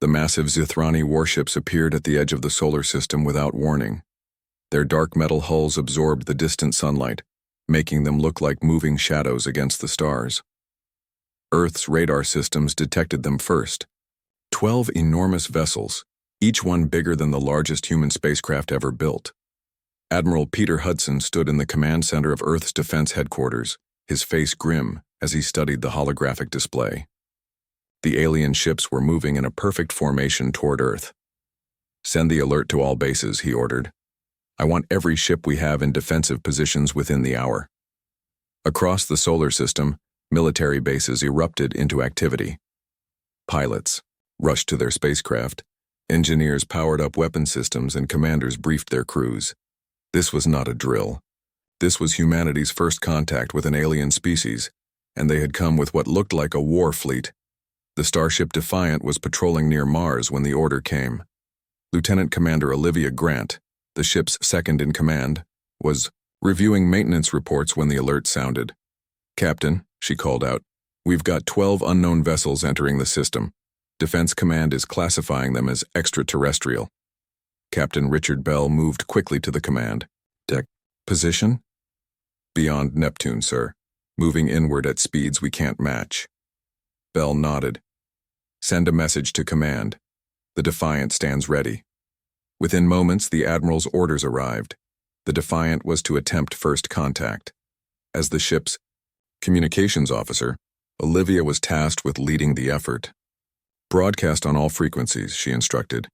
The massive Zithrani warships appeared at the edge of the solar system without warning. Their dark metal hulls absorbed the distant sunlight, making them look like moving shadows against the stars. Earth's radar systems detected them first. 12 enormous vessels, each one bigger than the largest human spacecraft ever built. Admiral Peter Hudson stood in the command center of Earth's defense headquarters, his face grim as he studied the holographic display. The alien ships were moving in a perfect formation toward Earth. "Send the alert to all bases," he ordered. "I want every ship we have in defensive positions within the hour." Across the solar system, military bases erupted into activity. Pilots rushed to their spacecraft, engineers powered up weapon systems, and commanders briefed their crews. This was not a drill. This was humanity's first contact with an alien species, and they had come with what looked like a war fleet. The starship Defiant was patrolling near Mars when the order came. Lieutenant Commander Olivia Grant, the ship's second-in-command, was reviewing maintenance reports when the alert sounded. "Captain," she called out, "we've got 12 unknown vessels entering the system. Defense Command is classifying them as extraterrestrial." Captain Richard Bell moved quickly to the command deck. "Position?" "Beyond Neptune, sir. Moving inward at speeds we can't match." Bell nodded. "Send a message to command. The Defiant stands ready." Within moments, the Admiral's orders arrived. The Defiant was to attempt first contact. As the ship's communications officer, Olivia was tasked with leading the effort. "Broadcast on all frequencies," she instructed.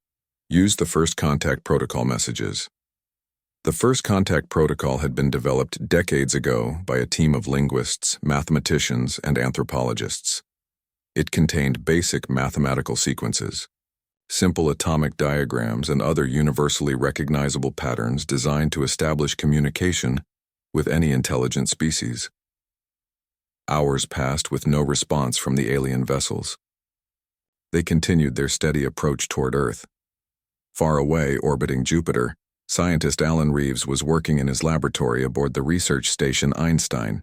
"Use the first contact protocol messages." The first contact protocol had been developed decades ago by a team of linguists, mathematicians, and anthropologists. It contained basic mathematical sequences, simple atomic diagrams, and other universally recognizable patterns designed to establish communication with any intelligent species. Hours passed with no response from the alien vessels. They continued their steady approach toward Earth. Far away, orbiting Jupiter, scientist Alan Reeves was working in his laboratory aboard the research station Einstein.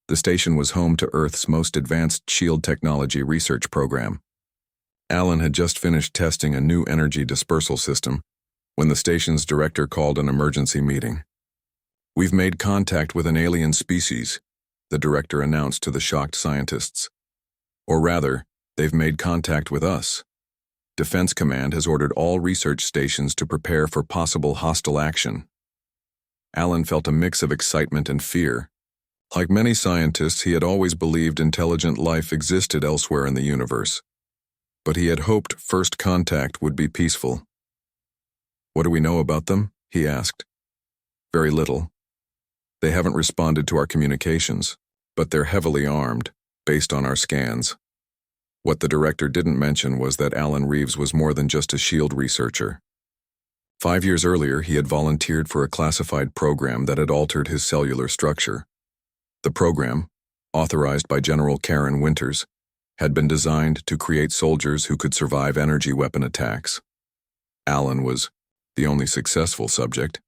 The station was home to Earth's most advanced shield technology research program. Alan had just finished testing a new energy dispersal system when the station's director called an emergency meeting. "We've made contact with an alien species," the director announced to the shocked scientists. "Or rather, they've made contact with us. Defense Command has ordered all research stations to prepare for possible hostile action." Alan felt a mix of excitement and fear. Like many scientists, he had always believed intelligent life existed elsewhere in the universe. But he had hoped first contact would be peaceful. "What do we know about them?" he asked. "Very little. They haven't responded to our communications, but they're heavily armed, based on our scans." What the director didn't mention was that Alan Reeves was more than just a shield researcher. 5 years earlier, he had volunteered for a classified program that had altered his cellular structure. The program, authorized by General Karen Winters, had been designed to create soldiers who could survive energy weapon attacks. Alan was the only successful subject.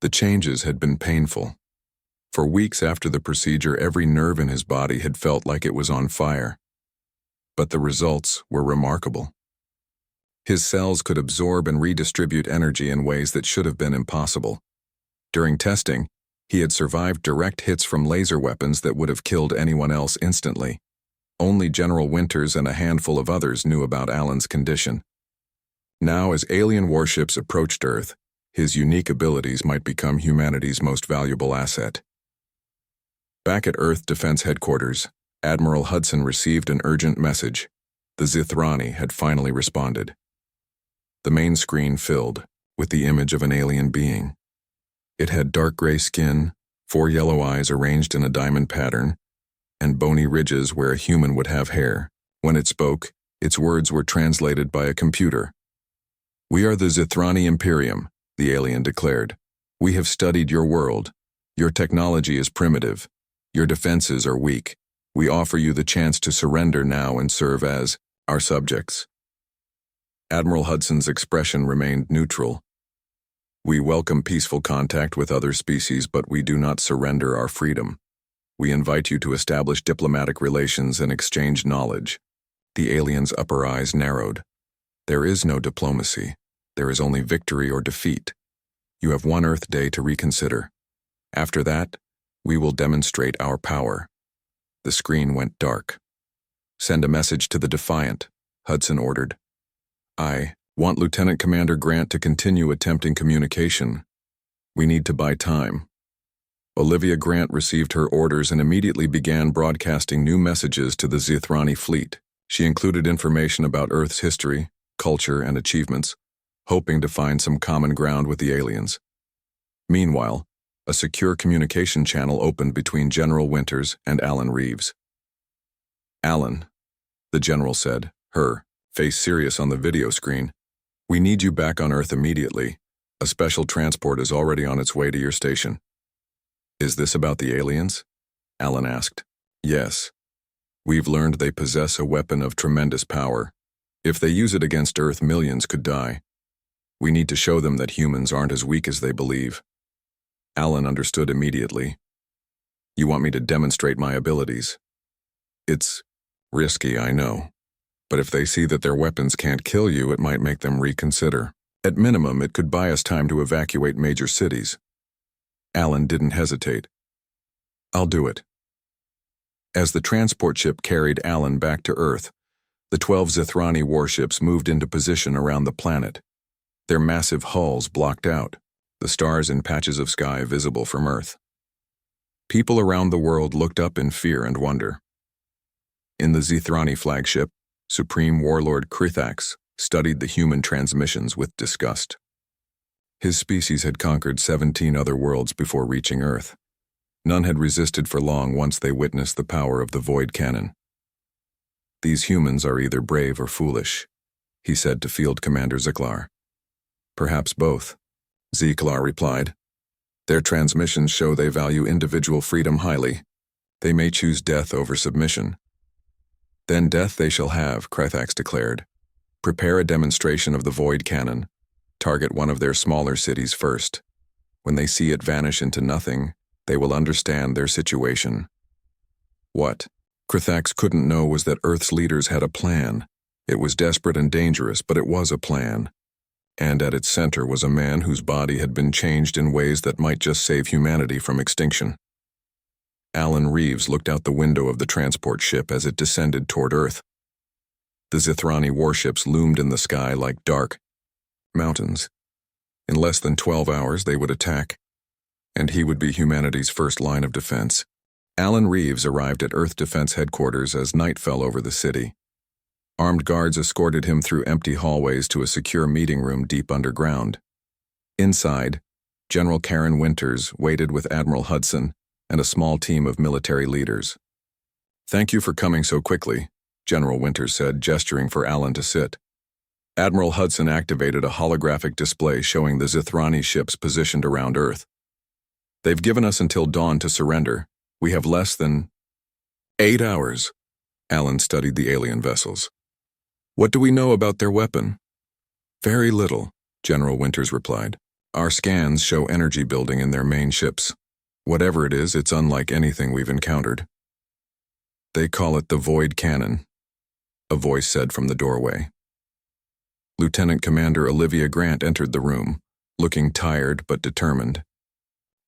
The changes had been painful. For weeks after the procedure, every nerve in his body had felt like it was on fire. But the results were remarkable. His cells could absorb and redistribute energy in ways that should have been impossible. During testing, he had survived direct hits from laser weapons that would have killed anyone else instantly. Only General Winters and a handful of others knew about Alan's condition. Now, as alien warships approached Earth, his unique abilities might become humanity's most valuable asset. Back at Earth Defense Headquarters, Admiral Hudson received an urgent message. The Zithrani had finally responded. The main screen filled with the image of an alien being. It had dark gray skin, 4 yellow eyes arranged in a diamond pattern, and bony ridges where a human would have hair. When it spoke, its words were translated by a computer. "We are the Zithrani Imperium," the alien declared. "We have studied your world. Your technology is primitive. Your defenses are weak. We offer you the chance to surrender now and serve as our subjects." Admiral Hudson's expression remained neutral. "We welcome peaceful contact with other species, but we do not surrender our freedom. We invite you to establish diplomatic relations and exchange knowledge." The alien's upper eyes narrowed. There is no diplomacy. There is only victory or defeat. You have one Earth day to reconsider. After that, we will demonstrate our power. The screen went dark. Send a message to the Defiant, Hudson ordered. I want Lieutenant Commander Grant to continue attempting communication. We need to buy time. Olivia Grant received her orders and immediately began broadcasting new messages to the Zithrani fleet. She included information about Earth's history, culture, and achievements, hoping to find some common ground with the aliens. Meanwhile, a secure communication channel opened between General Winters and Alan Reeves. Alan, the general said, her face serious on the video screen, we need you back on Earth immediately. A special transport is already on its way to your station. Is this about the aliens? Alan asked. Yes. We've learned they possess a weapon of tremendous power. If they use it against Earth, millions could die. We need to show them that humans aren't as weak as they believe. Alan understood immediately. You want me to demonstrate my abilities? It's risky, I know. But if they see that their weapons can't kill you, it might make them reconsider. At minimum, it could buy us time to evacuate major cities. Alan didn't hesitate. I'll do it. As the transport ship carried Alan back to Earth, the 12 Zithrani warships moved into position around the planet. Their massive hulls blocked out, the stars in patches of sky visible from Earth. People around the world looked up in fear and wonder. In the Zithrani flagship, Supreme Warlord Krithax studied the human transmissions with disgust. His species had conquered 17 other worlds before reaching Earth. None had resisted for long once they witnessed the power of the Void Cannon. These humans are either brave or foolish, he said to Field Commander Ziklar. Perhaps both, Ziklar replied. Their transmissions show they value individual freedom highly. They may choose death over submission. Then death they shall have, Krithax declared. Prepare a demonstration of the Void Cannon. Target one of their smaller cities first. When they see it vanish into nothing, they will understand their situation. What Krithax couldn't know was that Earth's leaders had a plan. It was desperate and dangerous, but it was a plan. And at its center was a man whose body had been changed in ways that might just save humanity from extinction. Alan Reeves looked out the window of the transport ship as it descended toward Earth. The Zithrani warships loomed in the sky like dark mountains. In less than 12 hours, they would attack, and he would be humanity's first line of defense. Alan Reeves arrived at Earth Defense Headquarters as night fell over the city. Armed guards escorted him through empty hallways to a secure meeting room deep underground. Inside, General Karen Winters waited with Admiral Hudson and a small team of military leaders. Thank you for coming so quickly, General Winters said, gesturing for Alan to sit. Admiral Hudson activated a holographic display showing the Zithrani ships positioned around Earth. They've given us until dawn to surrender. We have less than 8 hours. Alan studied the alien vessels. What do we know about their weapon? Very little, General Winters replied. Our scans show energy building in their main ships. Whatever it is, it's unlike anything we've encountered. They call it the Void Cannon, a voice said from the doorway. Lieutenant Commander Olivia Grant entered the room, looking tired but determined.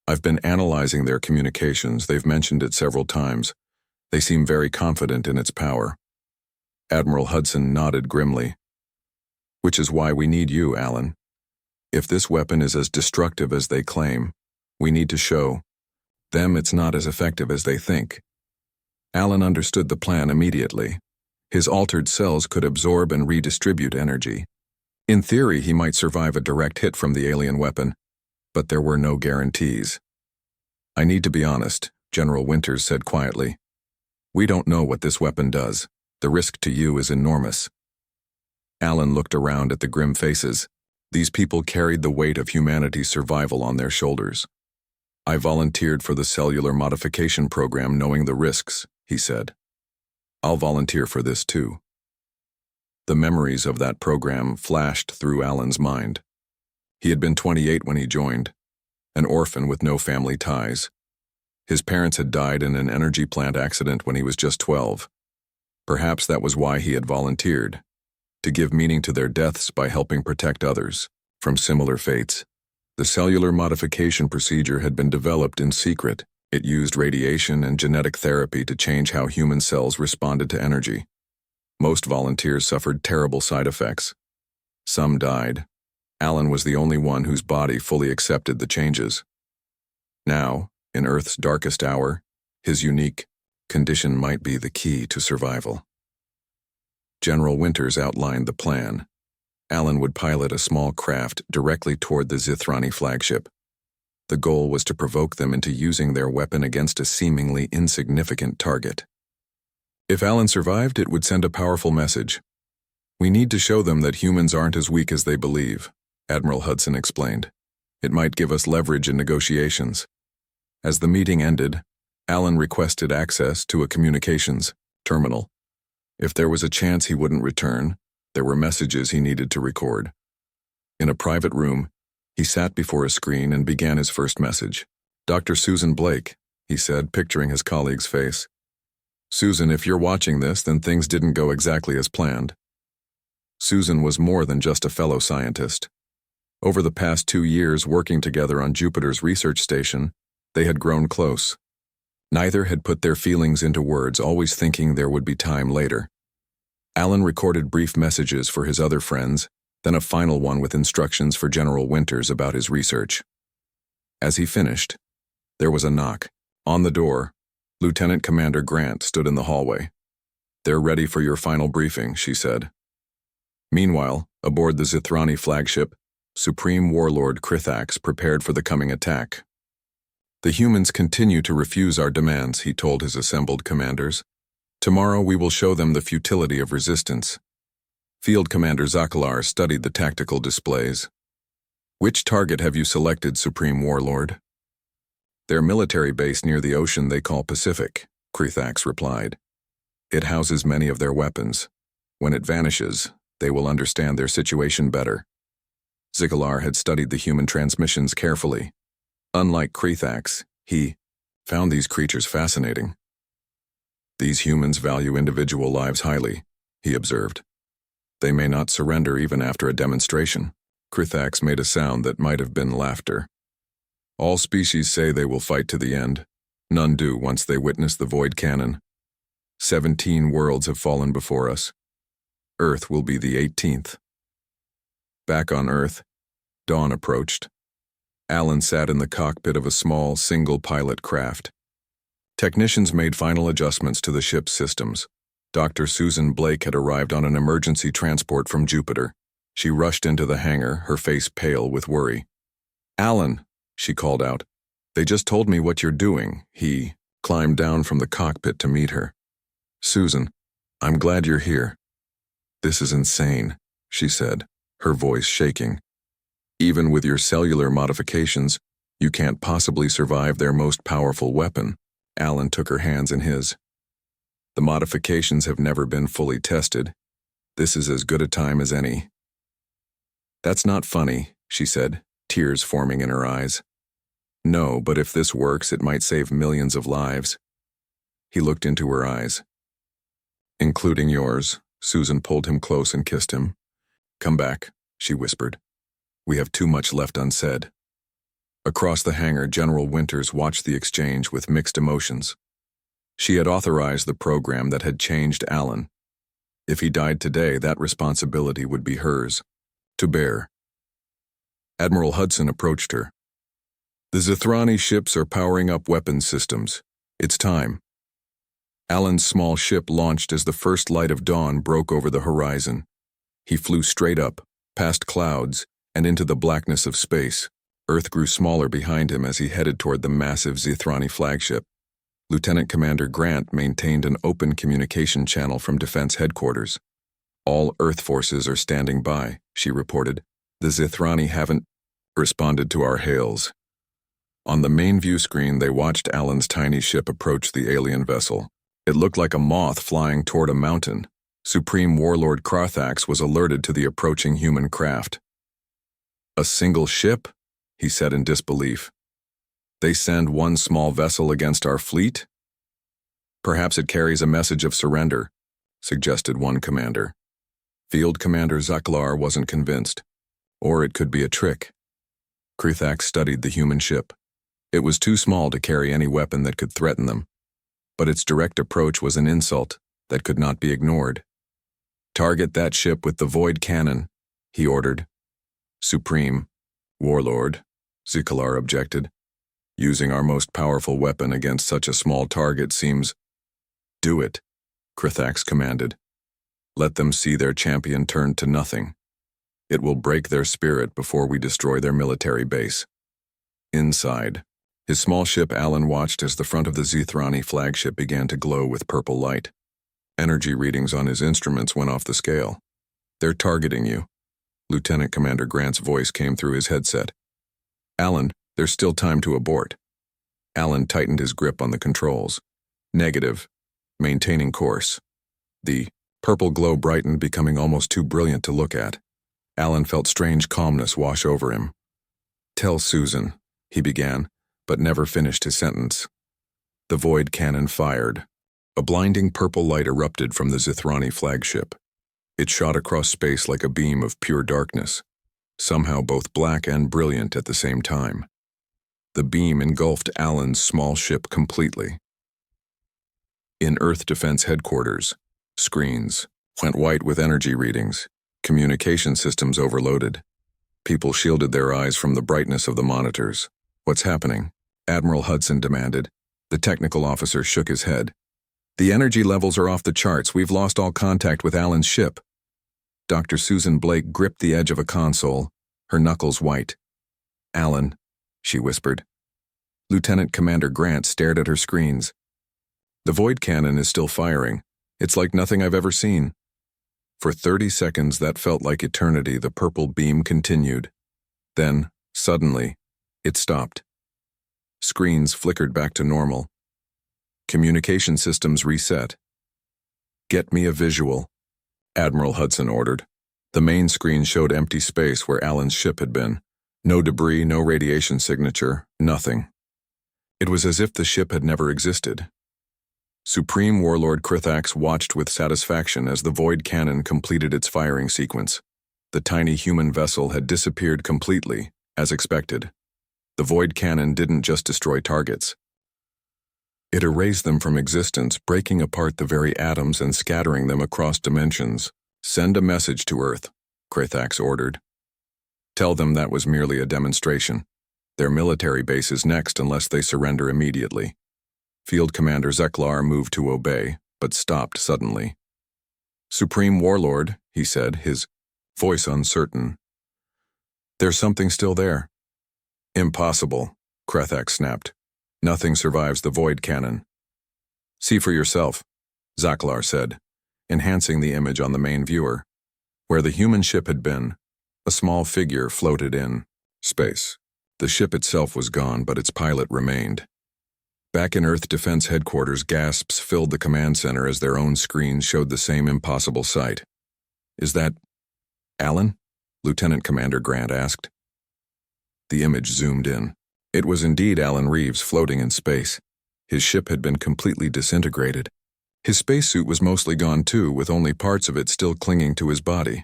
I've been analyzing their communications. They've mentioned it several times. They seem very confident in its power. Admiral Hudson nodded grimly. Which is why we need you, Alan. If this weapon is as destructive as they claim, we need to show them it's not as effective as they think. Alan understood the plan immediately. His altered cells could absorb and redistribute energy. In theory, he might survive a direct hit from the alien weapon, but there were no guarantees. I need to be honest, General Winters said quietly. We don't know what this weapon does. The risk to you is enormous. Alan looked around at the grim faces. These people carried the weight of humanity's survival on their shoulders. I volunteered for the cellular modification program knowing the risks, he said. I'll volunteer for this too. The memories of that program flashed through Alan's mind. He had been 28 when he joined, an orphan with no family ties. His parents had died in an energy plant accident when he was just 12. Perhaps that was why he had volunteered. to give meaning to their deaths by helping protect others from similar fates. The cellular modification procedure had been developed in secret. It used radiation and genetic therapy to change how human cells responded to energy. Most volunteers suffered terrible side effects. Some died. Alan was the only one whose body fully accepted the changes. Now, in Earth's darkest hour, his unique condition might be the key to survival. General Winters outlined the plan. Alan would pilot a small craft directly toward the Zithrani flagship. The goal was to provoke them into using their weapon against a seemingly insignificant target. If Alan survived, it would send a powerful message. "We need to show them that humans aren't as weak as they believe," Admiral Hudson explained. "It might give us leverage in negotiations." As the meeting ended, Alan requested access to a communications terminal. If there was a chance he wouldn't return, there were messages he needed to record. In a private room, he sat before a screen and began his first message. "Dr. Susan Blake," he said, picturing his colleague's face. "Susan, if you're watching this, then things didn't go exactly as planned." Susan was more than just a fellow scientist. Over the past 2 years working together on Jupiter's research station, they had grown close. Neither had put their feelings into words, always thinking there would be time later. Alan recorded brief messages for his other friends, then a final one with instructions for General Winters about his research. As he finished, there was a knock. On the door, Lieutenant Commander Grant stood in the hallway. "They're ready for your final briefing," she said. Meanwhile, aboard the Zithrani flagship, Supreme Warlord Krithax prepared for the coming attack. "The humans continue to refuse our demands," he told his assembled commanders. "Tomorrow we will show them the futility of resistance." Field Commander Zakalar studied the tactical displays. "Which target have you selected, Supreme Warlord?" "Their military base near the ocean they call Pacific," Krithax replied. "It houses many of their weapons. When it vanishes, they will understand their situation better." Zakalar had studied the human transmissions carefully. Unlike Krithax, he found these creatures fascinating. "These humans value individual lives highly," he observed. "They may not surrender even after a demonstration." Krithax made a sound that might have been laughter. "All species say they will fight to the end. None do once they witness the void cannon. 17 worlds have fallen before us. Earth will be the 18th. Back on Earth, dawn approached. Alan sat in the cockpit of a small, single-pilot craft. Technicians made final adjustments to the ship's systems. Dr. Susan Blake had arrived on an emergency transport from Jupiter. She rushed into the hangar, her face pale with worry. "Alan," she called out. "They just told me what you're doing." He climbed down from the cockpit to meet her. "Susan, I'm glad you're here." "This is insane," she said, her voice shaking. "Even with your cellular modifications, you can't possibly survive their most powerful weapon." Alan took her hands in his. "The modifications have never been fully tested. This is as good a time as any." "That's not funny," she said, tears forming in her eyes. "No, but if this works, it might save millions of lives." He looked into her eyes. "Including yours." Susan pulled him close and kissed him. "Come back," she whispered. "We have too much left unsaid." Across the hangar, General Winters watched the exchange with mixed emotions. She had authorized the program that had changed Alan. If he died today, that responsibility would be hers to bear. Admiral Hudson approached her. "The Zithrani ships are powering up weapons systems. It's time." Alan's small ship launched as the first light of dawn broke over the horizon. He flew straight up, past clouds, and into the blackness of space. Earth grew smaller behind him as he headed toward the massive Zithrani flagship. Lieutenant Commander Grant maintained an open communication channel from Defense Headquarters. "All Earth forces are standing by," she reported. "The Zithrani haven't responded to our hails." On the main view screen, they watched Alan's tiny ship approach the alien vessel. It looked like a moth flying toward a mountain. Supreme Warlord Krithax was alerted to the approaching human craft. "A single ship?" he said in disbelief. "They send one small vessel against our fleet?" "Perhaps it carries a message of surrender," suggested one commander. Field Commander Zaklar wasn't convinced. Or it could be a trick. Krithax studied the human ship. It was too small to carry any weapon that could threaten them. But its direct approach was an insult that could not be ignored. "Target that ship with the void cannon," he ordered. "Supreme Warlord," Zikalar objected. "Using our most powerful weapon against such a small target seems—" "Do it," Krithax commanded. "Let them see their champion turned to nothing. It will break their spirit before we destroy their military base." Inside, his small ship Alan watched as the front of the Zithrani flagship began to glow with purple light. Energy readings on his instruments went off the scale. "They're targeting you." Lieutenant Commander Grant's voice came through his headset. "Alan, there's still time to abort." Alan tightened his grip on the controls. "Negative. Maintaining course." The purple glow brightened, becoming almost too brilliant to look at. Alan felt strange calmness wash over him. "Tell Susan," he began, but never finished his sentence. The void cannon fired. A blinding purple light erupted from the Zithrani flagship. It shot across space like a beam of pure darkness, somehow both black and brilliant at the same time. The beam engulfed Alan's small ship completely. In Earth Defense Headquarters, screens went white with energy readings, communication systems overloaded. People shielded their eyes from the brightness of the monitors. "What's happening?" Admiral Hudson demanded. The technical officer shook his head. "The energy levels are off the charts. We've lost all contact with Alan's ship." Dr. Susan Blake gripped the edge of a console, her knuckles white. "Alan," she whispered. Lieutenant Commander Grant stared at her screens. "The void cannon is still firing. It's like nothing I've ever seen." For 30 seconds that felt like eternity, the purple beam continued. Then, suddenly, it stopped. Screens flickered back to normal. Communication systems reset. "Get me a visual," Admiral Hudson ordered. The main screen showed empty space where Alan's ship had been. No debris, no radiation signature, nothing. It was as if the ship had never existed. Supreme Warlord Krithax watched with satisfaction as the void cannon completed its firing sequence. The tiny human vessel had disappeared completely, as expected. The void cannon didn't just destroy targets. It erased them from existence, breaking apart the very atoms and scattering them across dimensions. "Send a message to Earth," Krithax ordered. "Tell them that was merely a demonstration. Their military base is next unless they surrender immediately." Field Commander Zeklar moved to obey, but stopped suddenly. "Supreme Warlord," he said, his voice uncertain. "There's something still there." "Impossible," Krithax snapped. "Nothing survives the void cannon." "See for yourself," Zaklar said, enhancing the image on the main viewer. Where the human ship had been, a small figure floated in space. The ship itself was gone, but its pilot remained. Back in Earth Defense Headquarters, gasps filled the command center as their own screens showed the same impossible sight. "Is that Alan?" Lieutenant Commander Grant asked. The image zoomed in. It was indeed Alan Reeves floating in space. His ship had been completely disintegrated. His spacesuit was mostly gone too, with only parts of it still clinging to his body.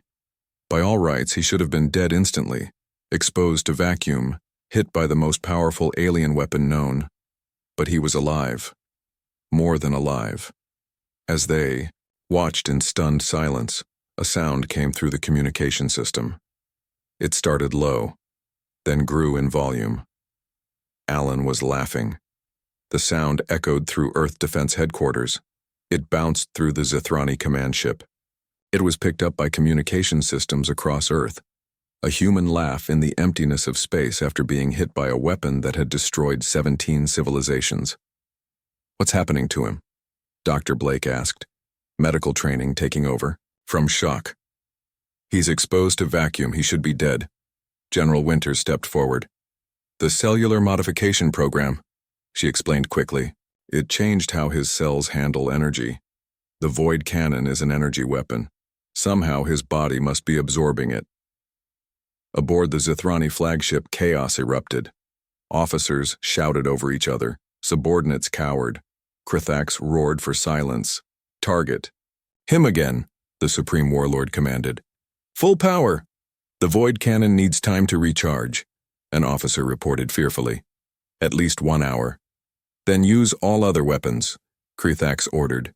By all rights, he should have been dead instantly, exposed to vacuum, hit by the most powerful alien weapon known. But he was alive. More than alive. As they watched in stunned silence, a sound came through the communication system. It started low, then grew in volume. Alan was laughing. The sound echoed through Earth Defense Headquarters. It bounced through the Zithrani command ship. It was picked up by communication systems across Earth. A human laugh in the emptiness of space after being hit by a weapon that had destroyed 17 civilizations. "What's happening to him?" Dr. Blake asked, medical training taking over, from shock. "He's exposed to vacuum. He should be dead." General Winters stepped forward. "The cellular modification program," she explained quickly. "It changed how his cells handle energy. The void cannon is an energy weapon. Somehow his body must be absorbing it." Aboard the Zithrani flagship, chaos erupted. Officers shouted over each other. Subordinates cowered. Krithax roared for silence. "Target. Him again," the Supreme Warlord commanded. Full power! The void cannon needs time to recharge, an officer reported fearfully. At least 1 hour. Then use all other weapons, Krethax ordered.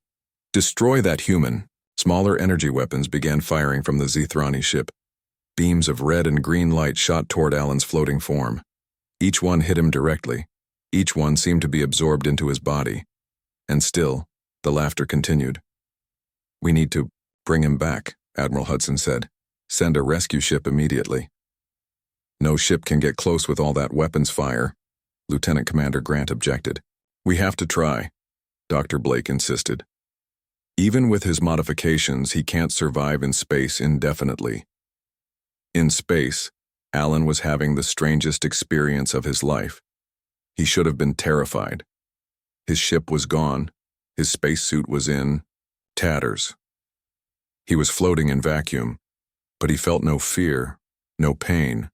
Destroy that human. Smaller energy weapons began firing from the Zithrani ship. Beams of red and green light shot toward Alan's floating form. Each one hit him directly. Each one seemed to be absorbed into his body. And still, the laughter continued. We need to bring him back, Admiral Hudson said. Send a rescue ship immediately. No ship can get close with all that weapons fire, Lieutenant Commander Grant objected. We have to try, Dr. Blake insisted. Even with his modifications, he can't survive in space indefinitely. In space, Alan was having the strangest experience of his life. He should have been terrified. His ship was gone. His spacesuit was in tatters. He was floating in vacuum, but he felt no fear, no pain.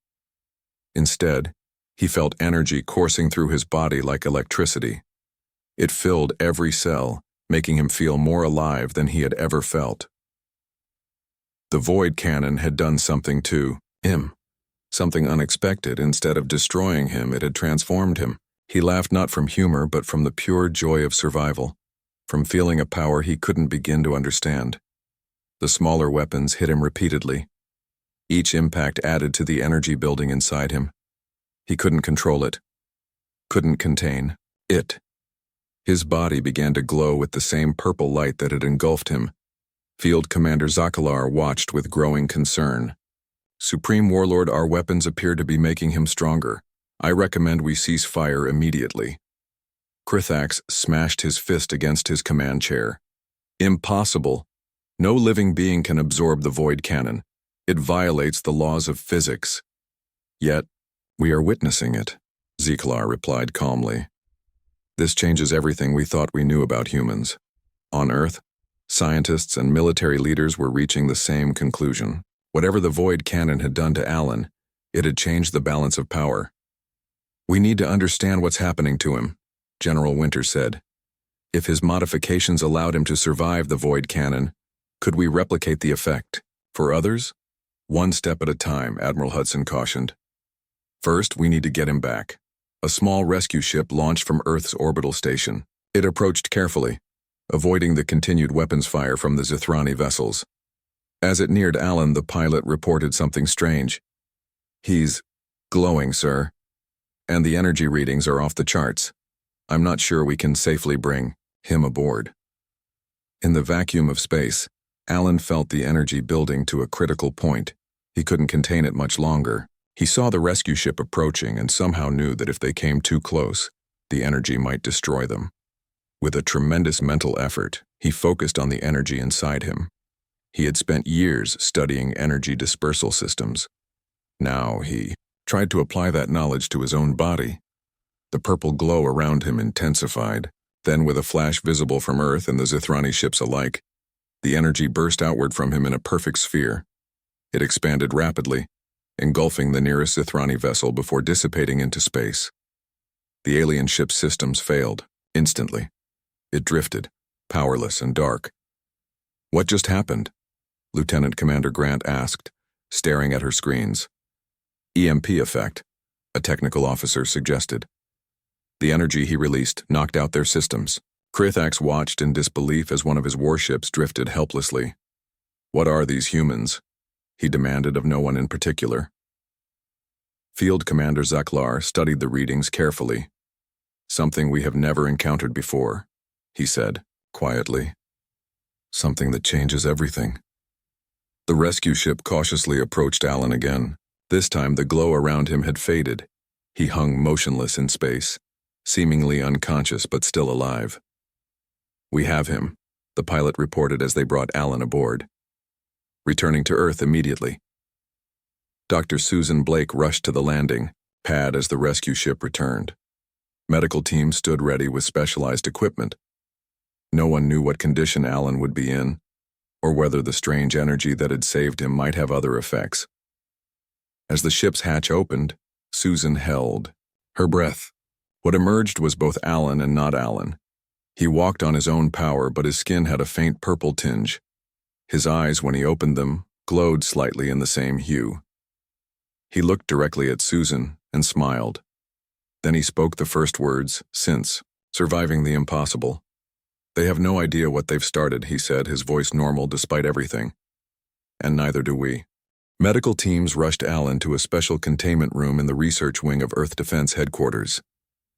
Instead, he felt energy coursing through his body like electricity. It filled every cell, making him feel more alive than he had ever felt. The void cannon had done something to him. Something unexpected. Instead of destroying him, it had transformed him. He laughed not from humor, but from the pure joy of survival, from feeling a power he couldn't begin to understand. The smaller weapons hit him repeatedly. Each impact added to the energy building inside him. He couldn't control it, couldn't contain it. His body began to glow with the same purple light that had engulfed him. Field Commander Zakalar watched with growing concern. Supreme Warlord, our weapons appear to be making him stronger. I recommend we cease fire immediately. Krethax smashed his fist against his command chair. Impossible. No living being can absorb the void cannon. It violates the laws of physics. Yet, we are witnessing it, Zakalar replied calmly. This changes everything we thought we knew about humans. On Earth, scientists and military leaders were reaching the same conclusion. Whatever the void cannon had done to Alan, it had changed the balance of power. We need to understand what's happening to him, General Winter said. If his modifications allowed him to survive the void cannon, could we replicate the effect? For others? One step at a time, Admiral Hudson cautioned. First, we need to get him back. A small rescue ship launched from Earth's orbital station. It approached carefully, avoiding the continued weapons fire from the Zithrani vessels. As it neared Alan, the pilot reported something strange. He's glowing, sir. And the energy readings are off the charts. I'm not sure we can safely bring him aboard. In the vacuum of space, Alan felt the energy building to a critical point. He couldn't contain it much longer. He saw the rescue ship approaching and somehow knew that if they came too close, the energy might destroy them. With a tremendous mental effort, he focused on the energy inside him. He had spent years studying energy dispersal systems. Now he tried to apply that knowledge to his own body. The purple glow around him intensified. Then, with a flash visible from Earth and the Zithrani ships alike, the energy burst outward from him in a perfect sphere. It expanded rapidly, engulfing the nearest Zithrani vessel before dissipating into space. The alien ship's systems failed, instantly. It drifted, powerless and dark. What just happened? Lieutenant Commander Grant asked, staring at her screens. EMP effect, a technical officer suggested. The energy he released knocked out their systems. Krethax watched in disbelief as one of his warships drifted helplessly. What are these humans? He demanded of no one in particular. Field Commander Zakalar studied the readings carefully. Something we have never encountered before, he said, quietly. Something that changes everything. The rescue ship cautiously approached Alan again. This time the glow around him had faded. He hung motionless in space, seemingly unconscious but still alive. We have him, the pilot reported as they brought Alan aboard. Returning to Earth immediately. Dr. Susan Blake rushed to the landing pad as the rescue ship returned. Medical teams stood ready with specialized equipment. No one knew what condition Alan would be in, or whether the strange energy that had saved him might have other effects. As the ship's hatch opened, Susan held her breath. What emerged was both Alan and not Alan. He walked on his own power, but his skin had a faint purple tinge. His eyes, when he opened them, glowed slightly in the same hue. He looked directly at Susan and smiled. Then he spoke the first words, since, surviving the impossible. They have no idea what they've started, he said, his voice normal despite everything. And neither do we. Medical teams rushed Alan to a special containment room in the research wing of Earth Defense Headquarters.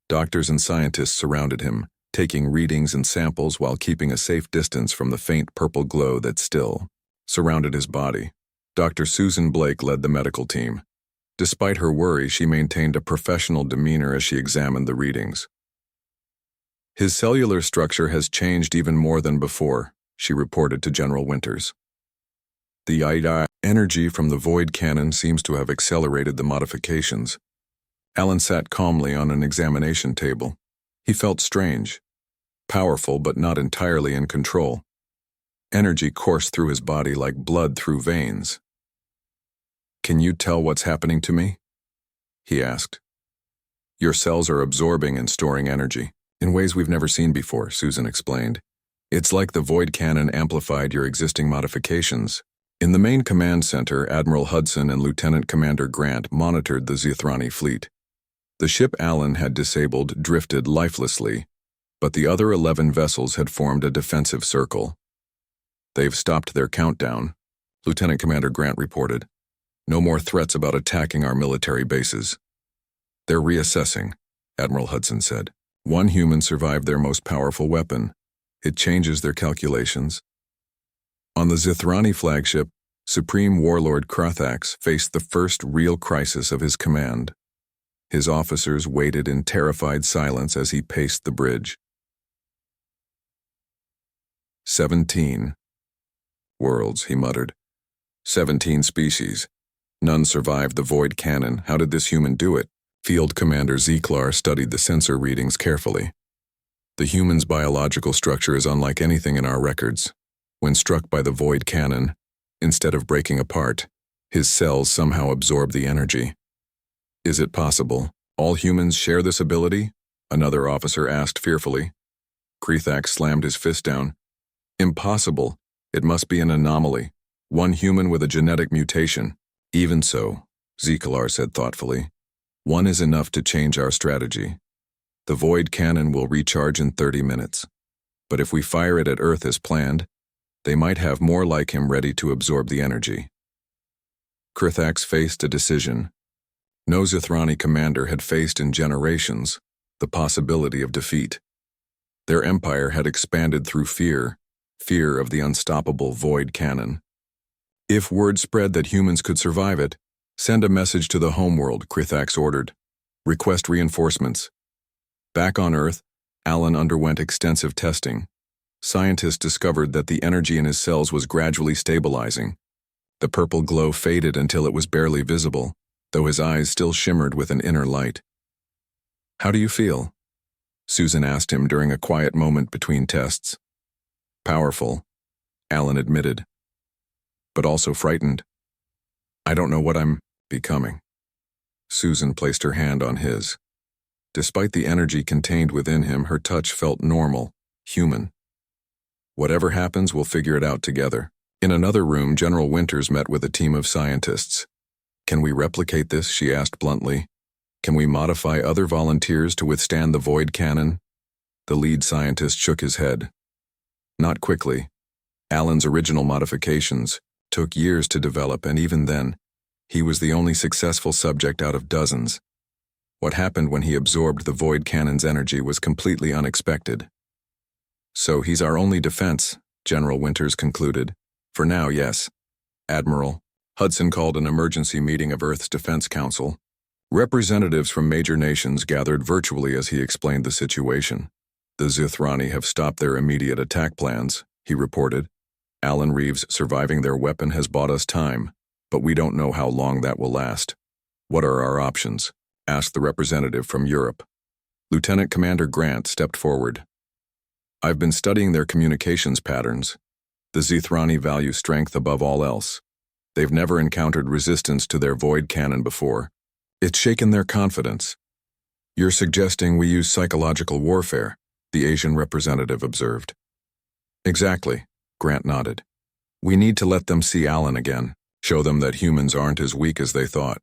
Doctors and scientists surrounded him, taking readings and samples while keeping a safe distance from the faint purple glow that still surrounded his body. Dr. Susan Blake led the medical team. Despite her worry, she maintained a professional demeanor as she examined the readings. His cellular structure has changed even more than before, she reported to General Winters. The energy from the void cannon seems to have accelerated the modifications. Alan sat calmly on an examination table. He felt strange, powerful but not entirely in control. Energy coursed through his body like blood through veins. "Can you tell what's happening to me?" he asked. "Your cells are absorbing and storing energy, in ways we've never seen before," Susan explained. "It's like the void cannon amplified your existing modifications." In the main command center, Admiral Hudson and Lieutenant Commander Grant monitored the Zithrani fleet. The ship Alan had disabled drifted lifelessly, but the other 11 vessels had formed a defensive circle. "They've stopped their countdown," Lieutenant Commander Grant reported. "No more threats about attacking our military bases." "They're reassessing," Admiral Hudson said. "One human survived their most powerful weapon. It changes their calculations." On the Zithrani flagship, Supreme Warlord Krathax faced the first real crisis of his command. His officers waited in terrified silence as he paced the bridge. 17 worlds, he muttered. 17 species. None survived the void cannon. How did this human do it? Field Commander Zeklar studied the sensor readings carefully. The human's biological structure is unlike anything in our records. When struck by the void cannon, instead of breaking apart, his cells somehow absorb the energy. "Is it possible all humans share this ability?" another officer asked fearfully. Krathax slammed his fist down. "Impossible. It must be an anomaly. One human with a genetic mutation." "Even so," Zeklar said thoughtfully, "one is enough to change our strategy. The void cannon will recharge in 30 minutes. But if we fire it at Earth as planned, they might have more like him ready to absorb the energy." Krathax faced a decision. No Zithrani commander had faced in generations the possibility of defeat. Their empire had expanded through fear of the unstoppable void cannon. "If word spread that humans could survive it, send a message to the homeworld," Krathax ordered. "Request reinforcements." Back on Earth, Alan underwent extensive testing. Scientists discovered that the energy in his cells was gradually stabilizing. The purple glow faded until it was barely visible, though his eyes still shimmered with an inner light. "How do you feel?" Susan asked him during a quiet moment between tests. "Powerful," Alan admitted, "but also frightened. I don't know what I'm becoming." Susan placed her hand on his. Despite the energy contained within him, her touch felt normal, human. "Whatever happens, we'll figure it out together." In another room, General Winters met with a team of scientists. "Can we replicate this?" she asked bluntly. "Can we modify other volunteers to withstand the void cannon?" The lead scientist shook his head. "Not quickly. Alan's original modifications took years to develop, and even then, he was the only successful subject out of dozens. What happened when he absorbed the void cannon's energy was completely unexpected." "So he's our only defense," General Winters concluded. "For now, yes." "Admiral." Hudson called an emergency meeting of Earth's Defense Council. Representatives from major nations gathered virtually as he explained the situation. "The Zithrani have stopped their immediate attack plans," he reported. "Alan Reeves surviving their weapon has bought us time, but we don't know how long that will last." "What are our options?" asked the representative from Europe. Lieutenant Commander Grant stepped forward. "I've been studying their communications patterns. The Zithrani value strength above all else. They've never encountered resistance to their void cannon before. It's shaken their confidence." "You're suggesting we use psychological warfare," the Asian representative observed. "Exactly," Grant nodded. We need to let them see Alan again, show them that humans aren't as weak as they thought.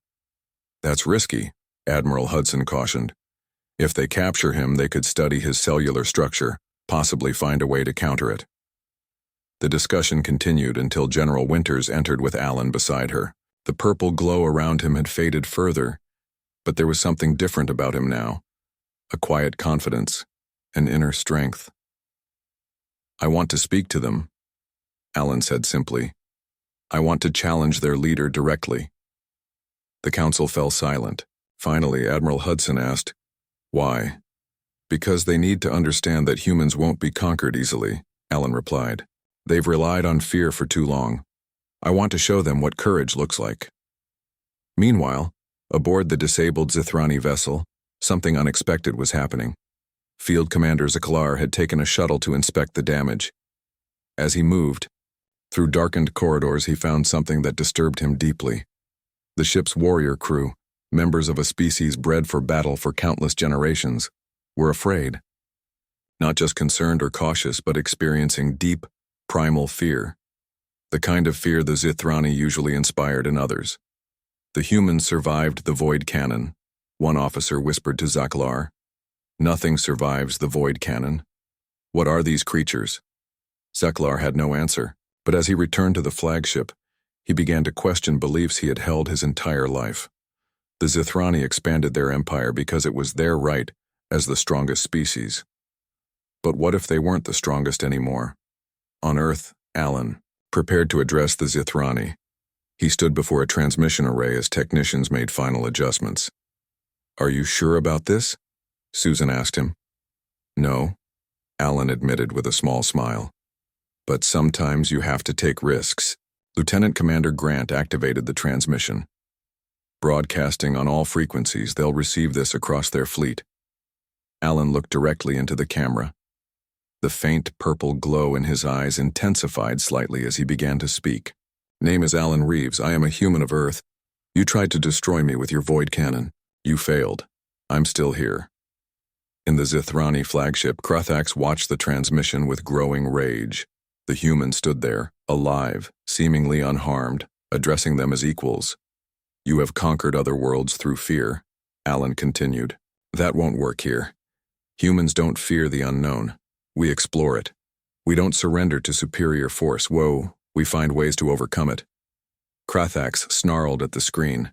That's risky, Admiral Hudson cautioned. If they capture him, they could study his cellular structure, possibly find a way to counter it. The discussion continued until General Winters entered with Alan beside her. The purple glow around him had faded further, but there was something different about him now. A quiet confidence, an inner strength. I want to speak to them, Alan said simply. I want to challenge their leader directly. The council fell silent. Finally, Admiral Hudson asked, Why? Because they need to understand that humans won't be conquered easily, Alan replied. They've relied on fear for too long. I want to show them what courage looks like. Meanwhile, aboard the disabled Zithrani vessel, something unexpected was happening. Field Commander Ziklar had taken a shuttle to inspect the damage. As he moved, through darkened corridors, he found something that disturbed him deeply. The ship's warrior crew, members of a species bred for battle for countless generations, were afraid. Not just concerned or cautious, but experiencing deep, primal fear. The kind of fear the Zithrani usually inspired in others. The humans survived the void cannon, one officer whispered to Ziklar. Nothing survives the void cannon. What are these creatures? Ziklar had no answer, but as he returned to the flagship, he began to question beliefs he had held his entire life. The Zithrani expanded their empire because it was their right as the strongest species. But what if they weren't the strongest anymore? On Earth, Alan, prepared to address the Zithrani. He stood before a transmission array as technicians made final adjustments. Are you sure about this? Susan asked him. No, Alan admitted with a small smile. But sometimes you have to take risks. Lieutenant Commander Grant activated the transmission. Broadcasting on all frequencies, they'll receive this across their fleet. Alan looked directly into the camera. The faint purple glow in his eyes intensified slightly as he began to speak. Name is Alan Reeves. I am a human of Earth. You tried to destroy me with your void cannon. You failed. I'm still here. In the Zithrani flagship, Kruthax watched the transmission with growing rage. The human stood there, alive, seemingly unharmed, addressing them as equals. You have conquered other worlds through fear, Alan continued. That won't work here. Humans don't fear the unknown. We explore it. We don't surrender to superior force. We find ways to overcome it. Kruthax snarled at the screen.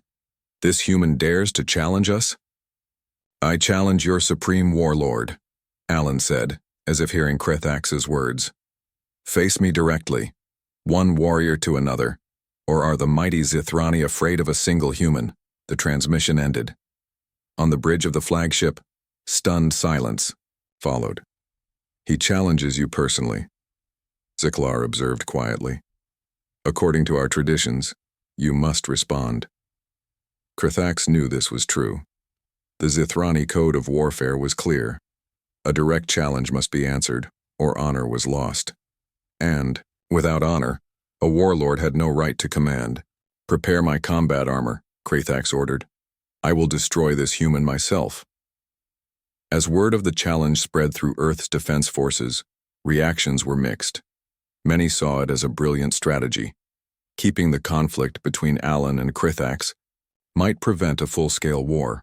This human dares to challenge us? I challenge your supreme warlord, Alan said, as if hearing Kruthax's words. Face me directly, one warrior to another, or are the mighty Zithrani afraid of a single human? The transmission ended. On the bridge of the flagship, stunned silence followed. He challenges you personally, Ziklar observed quietly. According to our traditions, you must respond. Kruthax knew this was true. The Zithrani code of warfare was clear. A direct challenge must be answered, or honor was lost. And, without honor, a warlord had no right to command. Prepare my combat armor, Kruthax ordered. I will destroy this human myself. As word of the challenge spread through Earth's defense forces, reactions were mixed. Many saw it as a brilliant strategy. Keeping the conflict between Alan and Kruthax might prevent a full-scale war.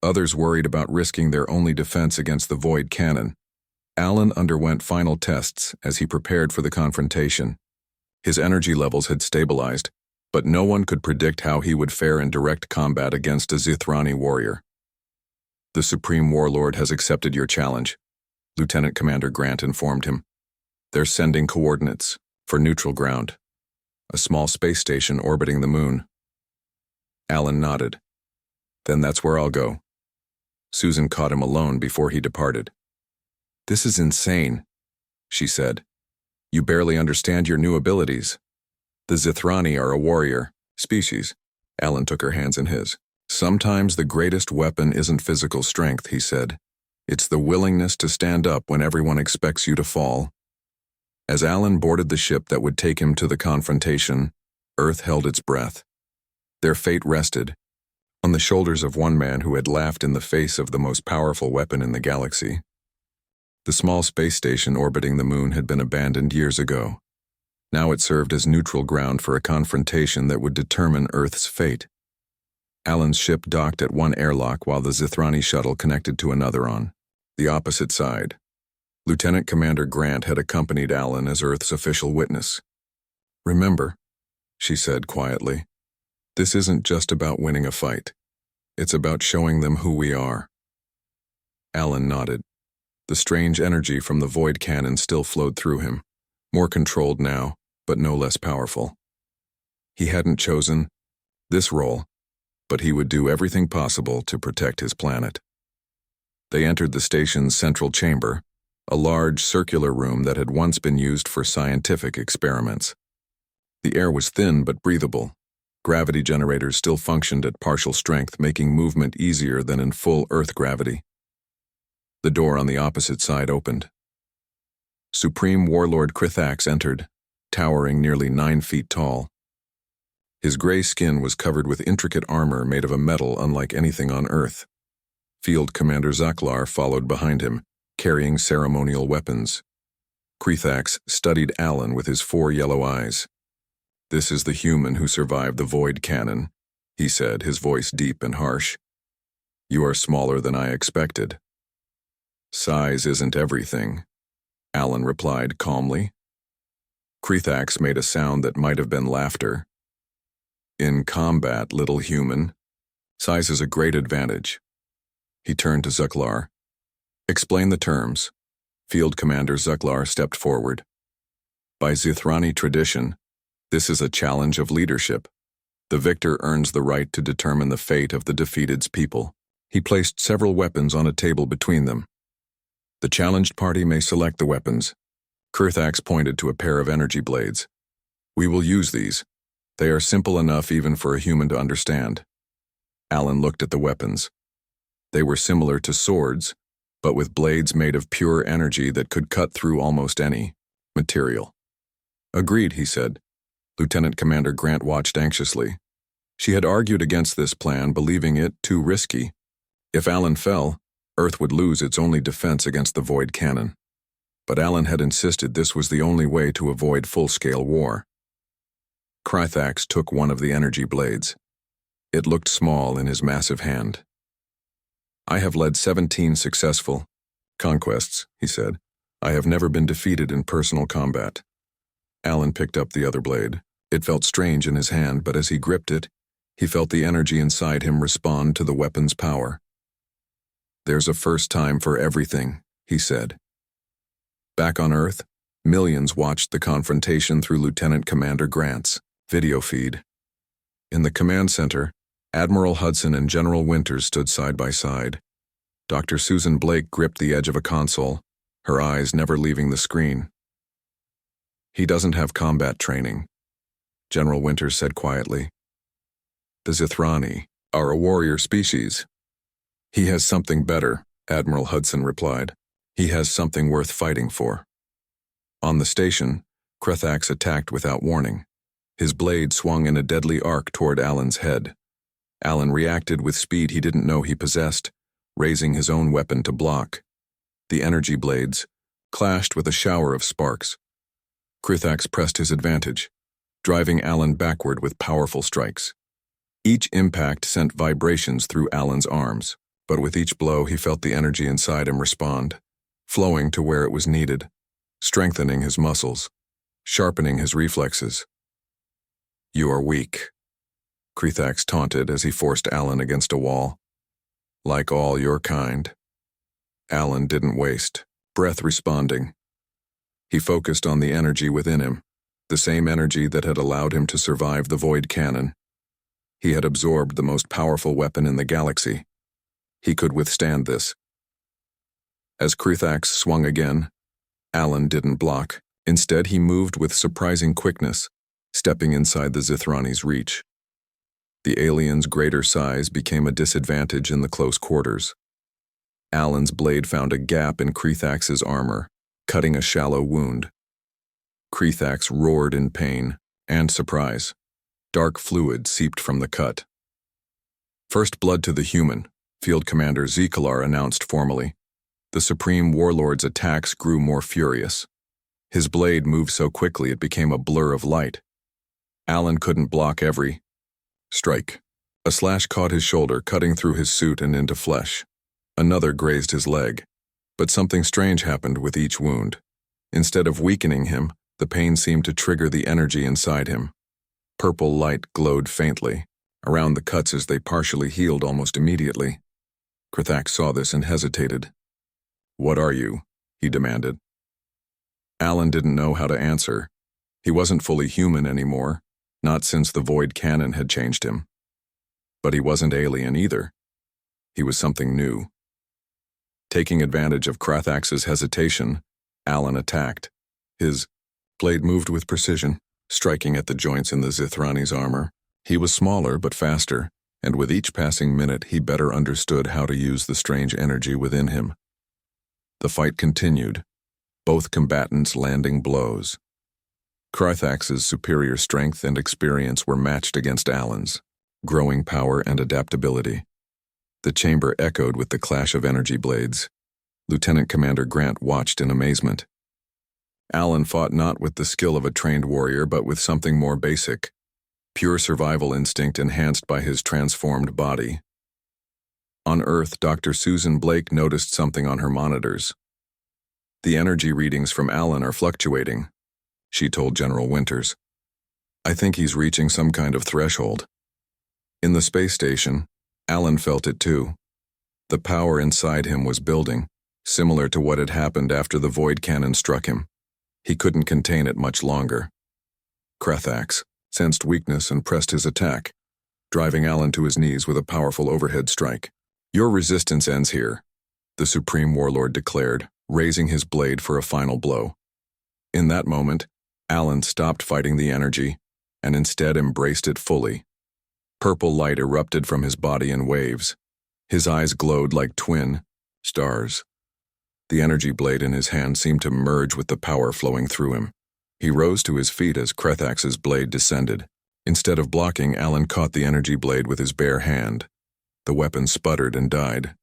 Others worried about risking their only defense against the void cannon. Alan underwent final tests as he prepared for the confrontation. His energy levels had stabilized, but no one could predict how he would fare in direct combat against a Zithrani warrior. The Supreme Warlord has accepted your challenge, Lieutenant Commander Grant informed him. They're sending coordinates for neutral ground, a small space station orbiting the moon. Alan nodded. Then that's where I'll go. Susan caught him alone before he departed. This is insane, she said. You barely understand your new abilities. The Zithrani are a warrior species. Alan took her hands in his. Sometimes the greatest weapon isn't physical strength, he said. It's the willingness to stand up when everyone expects you to fall. As Alan boarded the ship that would take him to the confrontation, Earth held its breath. Their fate rested on the shoulders of one man who had laughed in the face of the most powerful weapon in the galaxy. The small space station orbiting the moon had been abandoned years ago. Now it served as neutral ground for a confrontation that would determine Earth's fate. Alan's ship docked at one airlock while the Zithrani shuttle connected to another on the opposite side. Lieutenant Commander Grant had accompanied Alan as Earth's official witness. "Remember," she said quietly, "this isn't just about winning a fight. It's about showing them who we are." Alan nodded. The strange energy from the void cannon still flowed through him, more controlled now, but no less powerful. He hadn't chosen this role, but he would do everything possible to protect his planet. They entered the station's central chamber, a large circular room that had once been used for scientific experiments. The air was thin but breathable. Gravity generators still functioned at partial strength, making movement easier than in full Earth gravity. The door on the opposite side opened. Supreme Warlord Krithax entered, towering nearly 9 feet tall. His gray skin was covered with intricate armor made of a metal unlike anything on Earth. Field Commander Zaklar followed behind him, carrying ceremonial weapons. Krithax studied Alan with his 4 yellow eyes. "This is the human who survived the void cannon," he said, his voice deep and harsh. "You are smaller than I expected." "Size isn't everything," Alan replied calmly. Krithax made a sound that might have been laughter. "In combat, little human, size is a great advantage." He turned to Zaklar. "Explain the terms." Field Commander Zaklar stepped forward. "By Zithrani tradition, this is a challenge of leadership. The victor earns the right to determine the fate of the defeated's people." He placed several weapons on a table between them. "The challenged party may select the weapons." Krithax pointed to a pair of energy blades. "We will use these. They are simple enough even for a human to understand." Alan looked at the weapons. They were similar to swords, but with blades made of pure energy that could cut through almost any material. "Agreed," he said. Lieutenant Commander Grant watched anxiously. She had argued against this plan, believing it too risky. If Alan fell, Earth would lose its only defense against the void cannon. But Alan had insisted this was the only way to avoid full-scale war. Krithax took one of the energy blades. It looked small in his massive hand. "I have led 17 successful conquests," he said. "I have never been defeated in personal combat." Alan picked up the other blade. It felt strange in his hand, but as he gripped it, he felt the energy inside him respond to the weapon's power. "There's a first time for everything," he said. Back on Earth, millions watched the confrontation through Lieutenant Commander Grant's video feed. In the command center, Admiral Hudson and General Winters stood side by side. Dr. Susan Blake gripped the edge of a console, her eyes never leaving the screen. "He doesn't have combat training," General Winters said quietly. "The Zithrani are a warrior species." "He has something better," Admiral Hudson replied. "He has something worth fighting for." On the station, Krithax attacked without warning. His blade swung in a deadly arc toward Alan's head. Alan reacted with speed he didn't know he possessed, raising his own weapon to block. The energy blades clashed with a shower of sparks. Krithax pressed his advantage, driving Alan backward with powerful strikes. Each impact sent vibrations through Alan's arms, but with each blow he felt the energy inside him respond, flowing to where it was needed, strengthening his muscles, sharpening his reflexes. "You are weak," Krithax taunted as he forced Alan against a wall. "Like all your kind." Alan didn't waste breath responding. He focused on the energy within him, the same energy that had allowed him to survive the void cannon. He had absorbed the most powerful weapon in the galaxy. He could withstand this. As Krithax swung again, Alan didn't block. Instead, he moved with surprising quickness, stepping inside the Zithrani's reach. The alien's greater size became a disadvantage in the close quarters. Alan's blade found a gap in Krithax's armor, cutting a shallow wound. Krithax roared in pain and surprise. Dark fluid seeped from the cut. "First blood to the human," Field Commander Zikalar announced formally. The Supreme Warlord's attacks grew more furious. His blade moved so quickly it became a blur of light. Alan couldn't block every strike. A slash caught his shoulder, cutting through his suit and into flesh. Another grazed his leg. But something strange happened with each wound. Instead of weakening him, the pain seemed to trigger the energy inside him. Purple light glowed faintly around the cuts as they partially healed almost immediately. Krithak saw this and hesitated. "What are you?" he demanded. Alan didn't know how to answer. He wasn't fully human anymore, not since the void cannon had changed him. But he wasn't alien either. He was something new. Taking advantage of Krathak's hesitation, Alan attacked. His blade moved with precision, striking at the joints in the Zithrani's armor. He was smaller but faster, and with each passing minute he better understood how to use the strange energy within him. The fight continued, both combatants landing blows. Krathak's superior strength and experience were matched against Alan's, growing power and adaptability. The chamber echoed with the clash of energy blades. Lieutenant Commander Grant watched in amazement. Alan fought not with the skill of a trained warrior but with something more basic, pure survival instinct enhanced by his transformed body. On Earth, Dr. Susan Blake noticed something on her monitors. "The energy readings from Alan are fluctuating," she told General Winters. "I think he's reaching some kind of threshold." In the space station, Alan felt it too. The power inside him was building, similar to what had happened after the void cannon struck him. He couldn't contain it much longer. Krathak sensed weakness and pressed his attack, driving Alan to his knees with a powerful overhead strike. "Your resistance ends here," the Supreme Warlord declared, raising his blade for a final blow. In that moment, Alan stopped fighting the energy and instead embraced it fully. Purple light erupted from his body in waves. His eyes glowed like twin stars. The energy blade in his hand seemed to merge with the power flowing through him. He rose to his feet as Krathak's blade descended. Instead of blocking, Alan caught the energy blade with his bare hand. The weapon sputtered and died.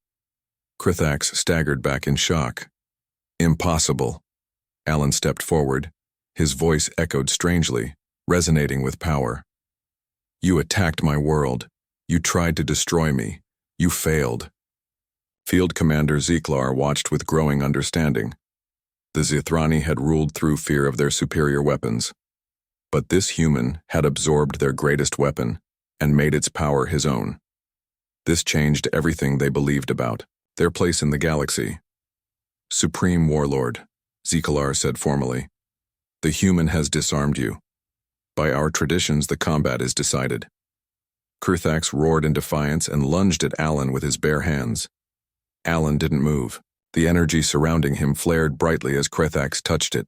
Krathak staggered back in shock. "Impossible." Alan stepped forward. His voice echoed strangely, resonating with power. "You attacked my world. You tried to destroy me. You failed." Field Commander Zeklar watched with growing understanding. The Zithrani had ruled through fear of their superior weapons. But this human had absorbed their greatest weapon and made its power his own. This changed everything they believed about their place in the galaxy. "Supreme Warlord," Zeklar said formally, "the human has disarmed you. By our traditions, the combat is decided." Krathak roared in defiance and lunged at Alan with his bare hands. Alan didn't move. The energy surrounding him flared brightly as Krathak touched it.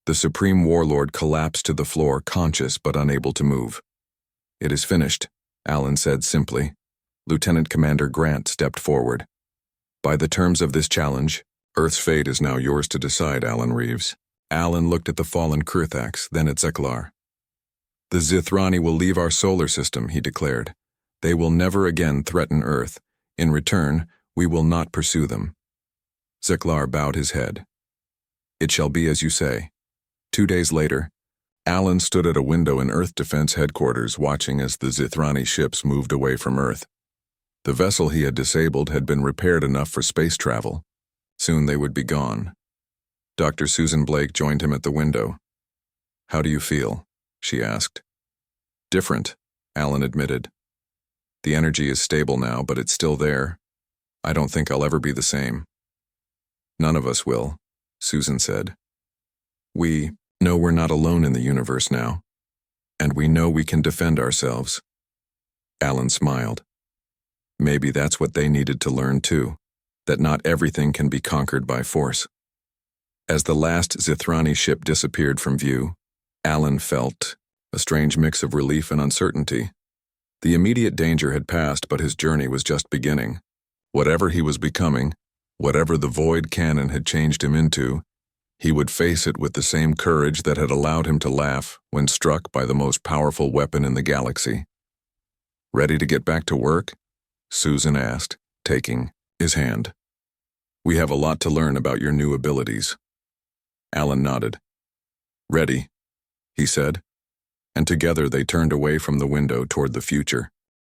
The Supreme Warlord collapsed to the floor, conscious but unable to move. "It is finished," Alan said simply. Lieutenant Commander Grant stepped forward. "By the terms of this challenge, Earth's fate is now yours to decide, Alan Reeves." Alan looked at the fallen Krathak, then at Zeklar. "The Zithrani will leave our solar system," he declared. "They will never again threaten Earth. In return, we will not pursue them." Zeklar bowed his head. "It shall be as you say." 2 days later, Alan stood at a window in Earth Defense Headquarters watching as the Zithrani ships moved away from Earth. The vessel he had disabled had been repaired enough for space travel. Soon they would be gone. Dr. Susan Blake joined him at the window. "How do you feel?" she asked. "Different," Alan admitted. "The energy is stable now, but it's still there. I don't think I'll ever be the same." "None of us will," Susan said. "We know we're not alone in the universe now, and we know we can defend ourselves." Alan smiled. Maybe that's what they needed to learn too, that not everything can be conquered by force. As the last Zithrani ship disappeared from view, Alan felt a strange mix of relief and uncertainty. The immediate danger had passed, but his journey was just beginning. Whatever he was becoming, whatever the void cannon had changed him into, he would face it with the same courage that had allowed him to laugh when struck by the most powerful weapon in the galaxy. "Ready to get back to work?" Susan asked, taking his hand. "We have a lot to learn about your new abilities." Alan nodded. Ready, he said, and together they turned away from the window toward the future.